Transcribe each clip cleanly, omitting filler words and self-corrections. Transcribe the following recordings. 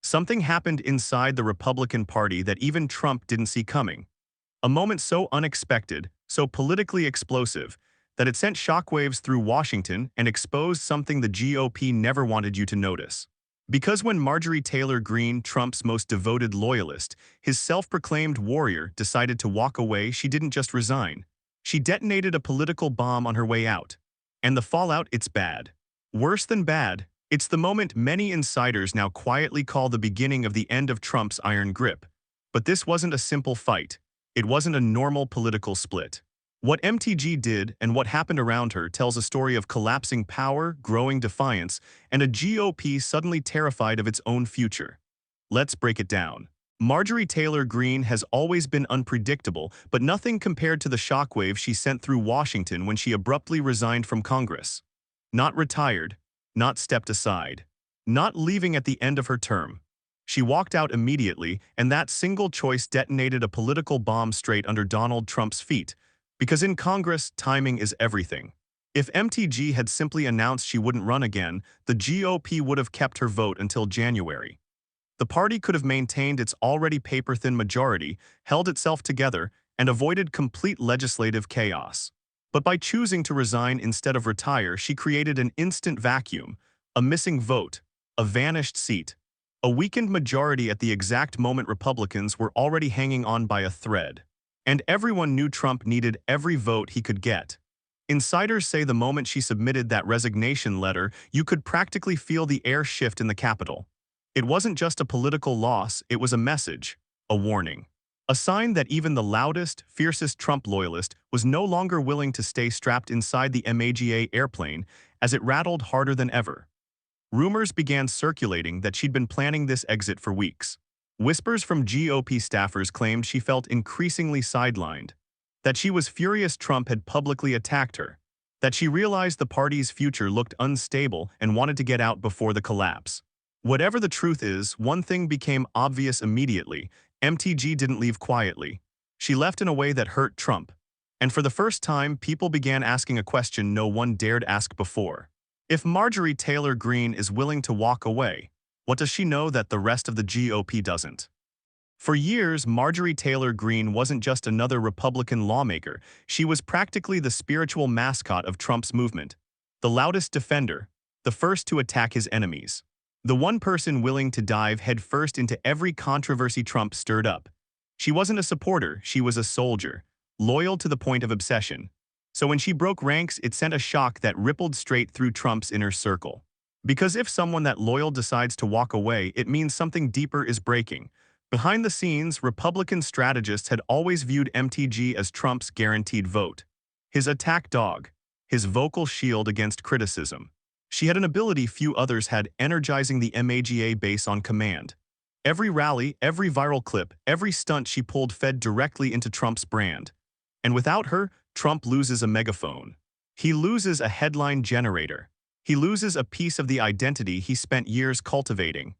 Something happened inside the Republican Party that even Trump didn't see coming. A moment so unexpected, so politically explosive, that it sent shockwaves through Washington and exposed something the GOP never wanted you to notice. Because when Marjorie Taylor Greene, Trump's most devoted loyalist, his self-proclaimed warrior, decided to walk away, she didn't just resign. She detonated a political bomb on her way out. And the fallout, it's bad. Worse than bad, it's the moment many insiders now quietly call the beginning of the end of Trump's iron grip. But this wasn't a simple fight. It wasn't a normal political split. What MTG did and what happened around her tells a story of collapsing power, growing defiance, and a GOP suddenly terrified of its own future. Let's break it down. Marjorie Taylor Greene has always been unpredictable, but nothing compared to the shockwave she sent through Washington when she abruptly resigned from Congress. Not retired, not stepped aside, not leaving at the end of her term. She walked out immediately, and that single choice detonated a political bomb straight under Donald Trump's feet. Because in Congress, timing is everything. If MTG had simply announced she wouldn't run again, the GOP would have kept her vote until January. The party could have maintained its already paper-thin majority, held itself together, and avoided complete legislative chaos. But by choosing to resign instead of retire, she created an instant vacuum, a missing vote, a vanished seat, a weakened majority at the exact moment Republicans were already hanging on by a thread. And everyone knew Trump needed every vote he could get. Insiders say the moment she submitted that resignation letter, you could practically feel the air shift in the Capitol. It wasn't just a political loss, it was a message, a warning. A sign that even the loudest, fiercest Trump loyalist was no longer willing to stay strapped inside the MAGA airplane as it rattled harder than ever. Rumors began circulating that she'd been planning this exit for weeks. Whispers from GOP staffers claimed she felt increasingly sidelined, that she was furious Trump had publicly attacked her, that she realized the party's future looked unstable and wanted to get out before the collapse. Whatever the truth is, one thing became obvious immediately: MTG didn't leave quietly. She left in a way that hurt Trump. And for the first time, people began asking a question no one dared ask before. If Marjorie Taylor Greene is willing to walk away, what does she know that the rest of the GOP doesn't? For years, Marjorie Taylor Greene wasn't just another Republican lawmaker. She was practically the spiritual mascot of Trump's movement, the loudest defender, the first to attack his enemies, the one person willing to dive headfirst into every controversy Trump stirred up. She wasn't a supporter, she was a soldier, loyal to the point of obsession. So when she broke ranks, it sent a shock that rippled straight through Trump's inner circle. Because if someone that loyal decides to walk away, it means something deeper is breaking. Behind the scenes, Republican strategists had always viewed MTG as Trump's guaranteed vote, his attack dog, his vocal shield against criticism. She had an ability few others had, energizing the MAGA base on command. Every rally, every viral clip, every stunt she pulled fed directly into Trump's brand. And without her, Trump loses a megaphone. He loses a headline generator. He loses a piece of the identity he spent years cultivating.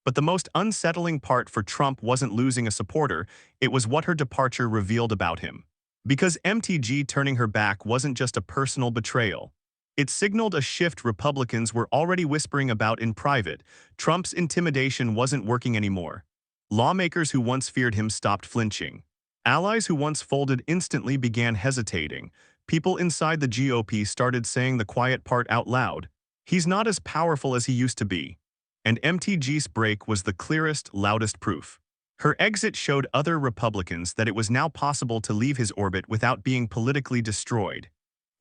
But the most unsettling part for Trump wasn't losing a supporter, it was what her departure revealed about him. Because MTG turning her back wasn't just a personal betrayal. It signaled a shift Republicans were already whispering about in private. Trump's intimidation wasn't working anymore. Lawmakers who once feared him stopped flinching. Allies who once folded instantly began hesitating. People inside the GOP started saying the quiet part out loud. He's not as powerful as he used to be. And MTG's break was the clearest, loudest proof. Her exit showed other Republicans that it was now possible to leave his orbit without being politically destroyed.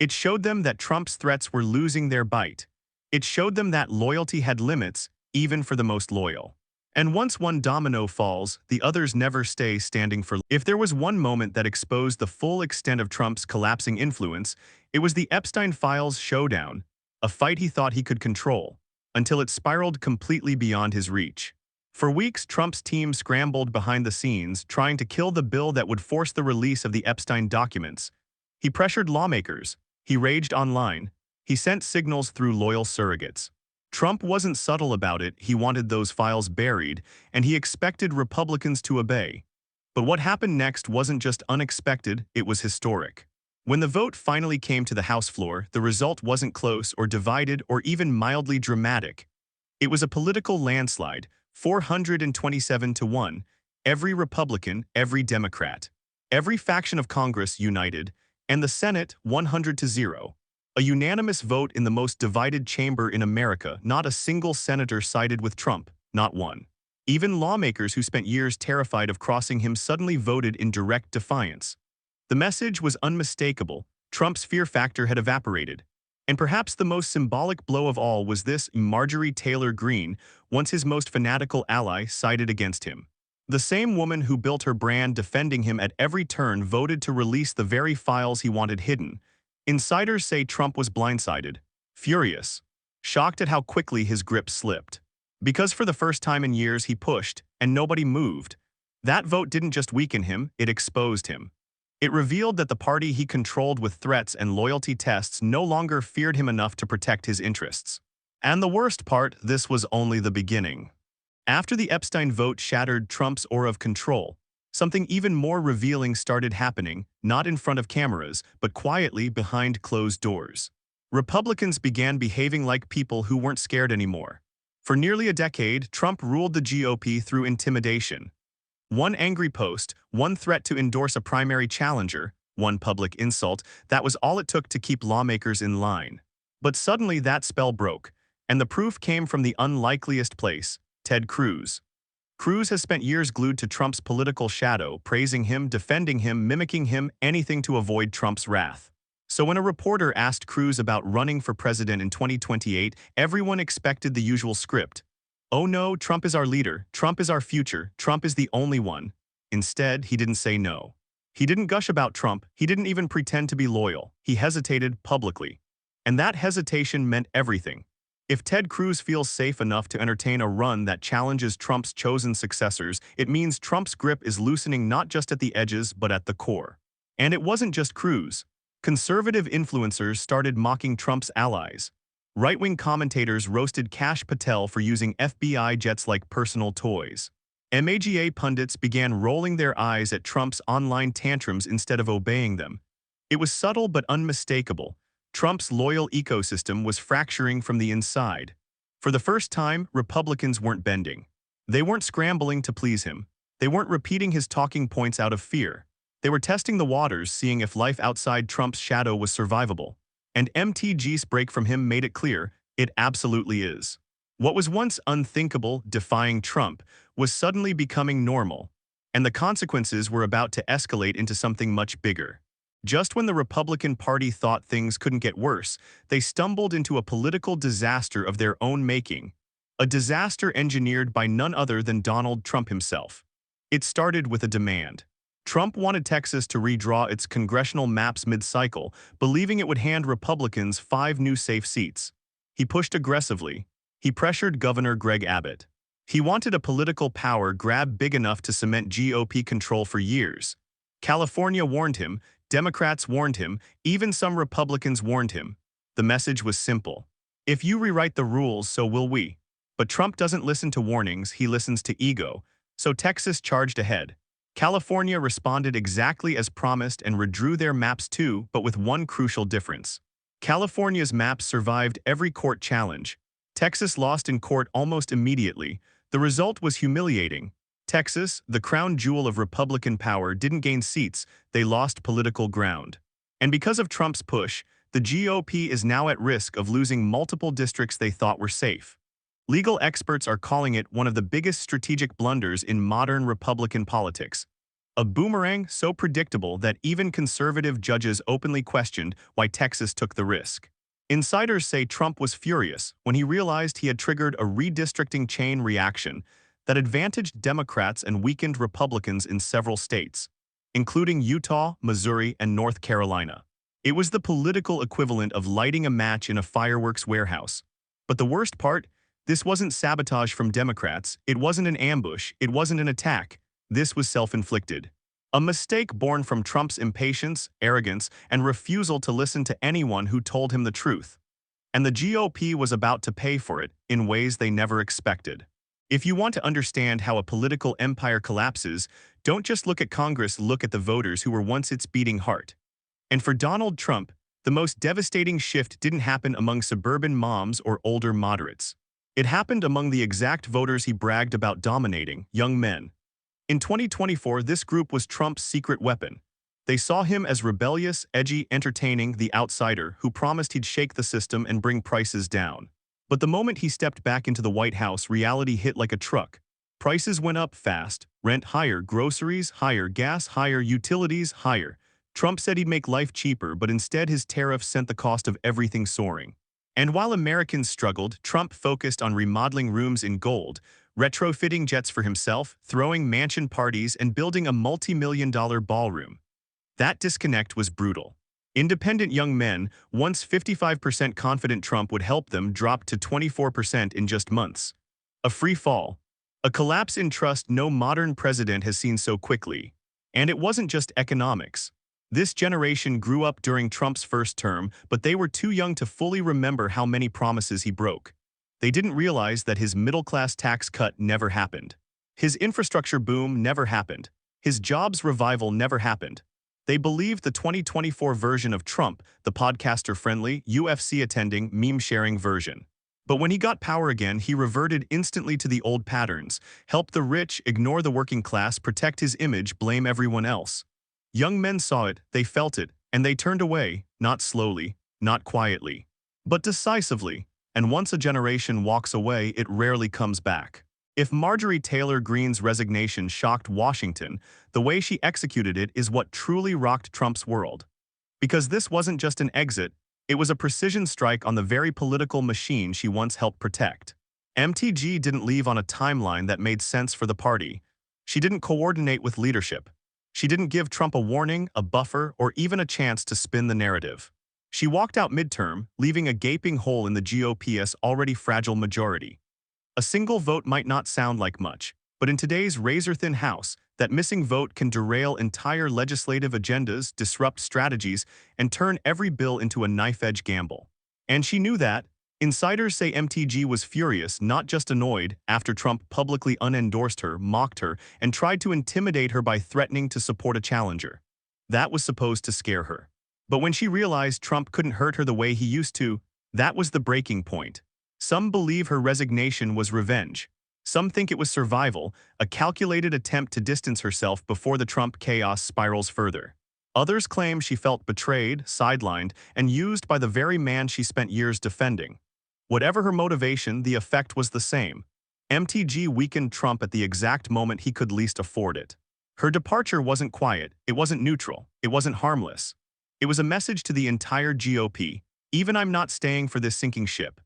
It showed them that Trump's threats were losing their bite. It showed them that loyalty had limits, even for the most loyal. And once one domino falls, the others never stay standing for long. If there was one moment that exposed the full extent of Trump's collapsing influence, it was the Epstein files showdown, a fight he thought he could control, until it spiraled completely beyond his reach. For weeks, Trump's team scrambled behind the scenes, trying to kill the bill that would force the release of the Epstein documents. He pressured lawmakers. He raged online. He sent signals through loyal surrogates. Trump wasn't subtle about it. He wanted those files buried, and he expected Republicans to obey. But what happened next wasn't just unexpected, it was historic. When the vote finally came to the House floor, the result wasn't close or divided or even mildly dramatic. It was a political landslide, 427 to 1, every Republican, every Democrat, every faction of Congress united, and the Senate 100 to 0. A unanimous vote in the most divided chamber in America, not a single senator sided with Trump, not one. Even lawmakers who spent years terrified of crossing him suddenly voted in direct defiance. The message was unmistakable. Trump's fear factor had evaporated. And perhaps the most symbolic blow of all was this: Marjorie Taylor Greene, once his most fanatical ally, sided against him. The same woman who built her brand defending him at every turn voted to release the very files he wanted hidden. Insiders say Trump was blindsided, furious, shocked at how quickly his grip slipped. Because for the first time in years he pushed, and nobody moved. That vote didn't just weaken him, it exposed him. It revealed that the party he controlled with threats and loyalty tests no longer feared him enough to protect his interests. And the worst part, this was only the beginning. After the Epstein vote shattered Trump's aura of control, something even more revealing started happening, not in front of cameras, but quietly behind closed doors. Republicans began behaving like people who weren't scared anymore. For nearly a decade, Trump ruled the GOP through intimidation. One angry post, one threat to endorse a primary challenger, one public insult, that was all it took to keep lawmakers in line. But suddenly that spell broke, and the proof came from the unlikeliest place: Ted Cruz. Cruz has spent years glued to Trump's political shadow, praising him, defending him, mimicking him, anything to avoid Trump's wrath. So when a reporter asked Cruz about running for president in 2028, everyone expected the usual script. Oh no, Trump is our leader, Trump is our future, Trump is the only one. Instead, he didn't say no. He didn't gush about Trump, he didn't even pretend to be loyal. He hesitated publicly. And that hesitation meant everything. If Ted Cruz feels safe enough to entertain a run that challenges Trump's chosen successors, it means Trump's grip is loosening not just at the edges but at the core. And it wasn't just Cruz. Conservative influencers started mocking Trump's allies. Right-wing commentators roasted Kash Patel for using FBI jets like personal toys. MAGA pundits began rolling their eyes at Trump's online tantrums instead of obeying them. It was subtle but unmistakable. Trump's loyal ecosystem was fracturing from the inside. For the first time, Republicans weren't bending. They weren't scrambling to please him. They weren't repeating his talking points out of fear. They were testing the waters, seeing if life outside Trump's shadow was survivable. And MTG's break from him made it clear, it absolutely is. What was once unthinkable, defying Trump, was suddenly becoming normal. And the consequences were about to escalate into something much bigger. Just when the Republican Party thought things couldn't get worse, they stumbled into a political disaster of their own making. A disaster engineered by none other than Donald Trump himself. It started with a demand. Trump wanted Texas to redraw its congressional maps mid-cycle, believing it would hand Republicans 5 new safe seats. He pushed aggressively. He pressured Governor Greg Abbott. He wanted a political power grab big enough to cement GOP control for years. California warned him, Democrats warned him, even some Republicans warned him. The message was simple. If you rewrite the rules, so will we. But Trump doesn't listen to warnings, he listens to ego. So Texas charged ahead. California responded exactly as promised and redrew their maps too, but with one crucial difference. California's maps survived every court challenge. Texas lost in court almost immediately. The result was humiliating. Texas, the crown jewel of Republican power, didn't gain seats, they lost political ground. And because of Trump's push, the GOP is now at risk of losing multiple districts they thought were safe. Legal experts are calling it one of the biggest strategic blunders in modern Republican politics. A boomerang so predictable that even conservative judges openly questioned why Texas took the risk. Insiders say Trump was furious when he realized he had triggered a redistricting chain reaction that advantaged Democrats and weakened Republicans in several states, including Utah, Missouri, and North Carolina. It was the political equivalent of lighting a match in a fireworks warehouse. But the worst part? This wasn't sabotage from Democrats, it wasn't an ambush, it wasn't an attack. This was self-inflicted. A mistake born from Trump's impatience, arrogance, and refusal to listen to anyone who told him the truth. And the GOP was about to pay for it in ways they never expected. If you want to understand how a political empire collapses, don't just look at Congress, look at the voters who were once its beating heart. And for Donald Trump, the most devastating shift didn't happen among suburban moms or older moderates. It happened among the exact voters he bragged about dominating, young men. In 2024, this group was Trump's secret weapon. They saw him as rebellious, edgy, entertaining, the outsider who promised he'd shake the system and bring prices down. But the moment he stepped back into the White House, reality hit like a truck. Prices went up fast, rent higher, groceries higher, gas higher, utilities higher. Trump said he'd make life cheaper, but instead his tariffs sent the cost of everything soaring. And while Americans struggled, Trump focused on remodeling rooms in gold, retrofitting jets for himself, throwing mansion parties, and building a multi-million-dollar ballroom. That disconnect was brutal. Independent young men, once 55% confident Trump would help them, dropped to 24% in just months. A free fall. A collapse in trust no modern president has seen so quickly. And it wasn't just economics. This generation grew up during Trump's first term, but they were too young to fully remember how many promises he broke. They didn't realize that his middle-class tax cut never happened. His infrastructure boom never happened. His jobs revival never happened. They believed the 2024 version of Trump, the podcaster-friendly, UFC-attending, meme-sharing version. But when he got power again, he reverted instantly to the old patterns: help the rich, ignore the working class, protect his image, blame everyone else. Young men saw it, they felt it, and they turned away, not slowly, not quietly, but decisively. And once a generation walks away, it rarely comes back. If Marjorie Taylor Greene's resignation shocked Washington, the way she executed it is what truly rocked Trump's world. Because this wasn't just an exit, it was a precision strike on the very political machine she once helped protect. MTG didn't leave on a timeline that made sense for the party. She didn't coordinate with leadership. She didn't give Trump a warning, a buffer, or even a chance to spin the narrative. She walked out midterm, leaving a gaping hole in the GOP's already fragile majority. A single vote might not sound like much, but in today's razor-thin House, that missing vote can derail entire legislative agendas, disrupt strategies, and turn every bill into a knife-edge gamble. And she knew that. Insiders say MTG was furious, not just annoyed, after Trump publicly unendorsed her, mocked her, and tried to intimidate her by threatening to support a challenger. That was supposed to scare her. But when she realized Trump couldn't hurt her the way he used to, that was the breaking point. Some believe her resignation was revenge. Some think it was survival, a calculated attempt to distance herself before the Trump chaos spirals further. Others claim she felt betrayed, sidelined, and used by the very man she spent years defending. Whatever her motivation, the effect was the same. MTG weakened Trump at the exact moment he could least afford it. Her departure wasn't quiet, it wasn't neutral, it wasn't harmless. It was a message to the entire GOP: even I'm not staying for this sinking ship.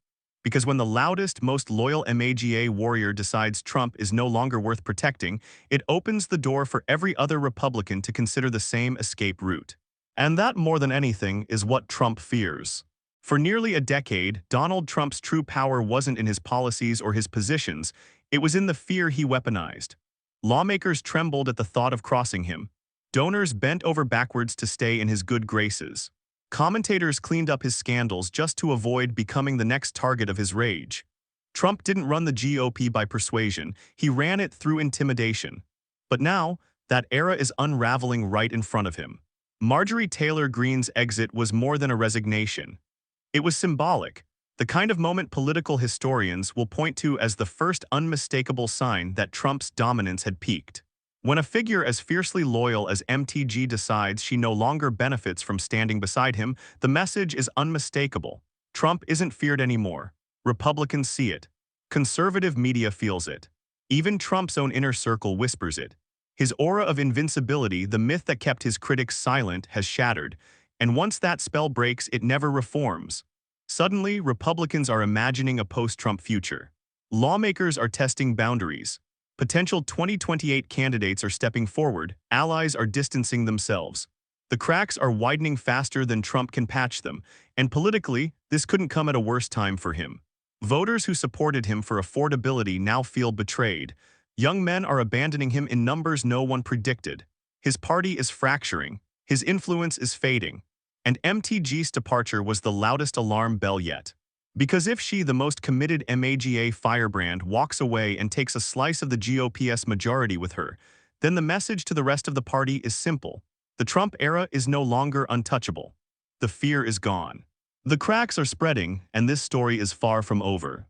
Because when the loudest, most loyal MAGA warrior decides Trump is no longer worth protecting, it opens the door for every other Republican to consider the same escape route. And that, more than anything, is what Trump fears. For nearly a decade, Donald Trump's true power wasn't in his policies or his positions, it was in the fear he weaponized. Lawmakers trembled at the thought of crossing him. Donors bent over backwards to stay in his good graces. Commentators cleaned up his scandals just to avoid becoming the next target of his rage. Trump didn't run the GOP by persuasion, he ran it through intimidation. But now, that era is unraveling right in front of him. Marjorie Taylor Greene's exit was more than a resignation. It was symbolic, the kind of moment political historians will point to as the first unmistakable sign that Trump's dominance had peaked. When a figure as fiercely loyal as MTG decides she no longer benefits from standing beside him, the message is unmistakable. Trump isn't feared anymore. Republicans see it. Conservative media feels it. Even Trump's own inner circle whispers it. His aura of invincibility, the myth that kept his critics silent, has shattered, and once that spell breaks, it never reforms. Suddenly, Republicans are imagining a post-Trump future. Lawmakers are testing boundaries. Potential 2028 candidates are stepping forward, allies are distancing themselves. The cracks are widening faster than Trump can patch them, and politically, this couldn't come at a worse time for him. Voters who supported him for affordability now feel betrayed. Young men are abandoning him in numbers no one predicted. His party is fracturing. His influence is fading. And MTG's departure was the loudest alarm bell yet. Because if she, the most committed MAGA firebrand, walks away and takes a slice of the GOP's majority with her, then the message to the rest of the party is simple. The Trump era is no longer untouchable. The fear is gone. The cracks are spreading, and this story is far from over.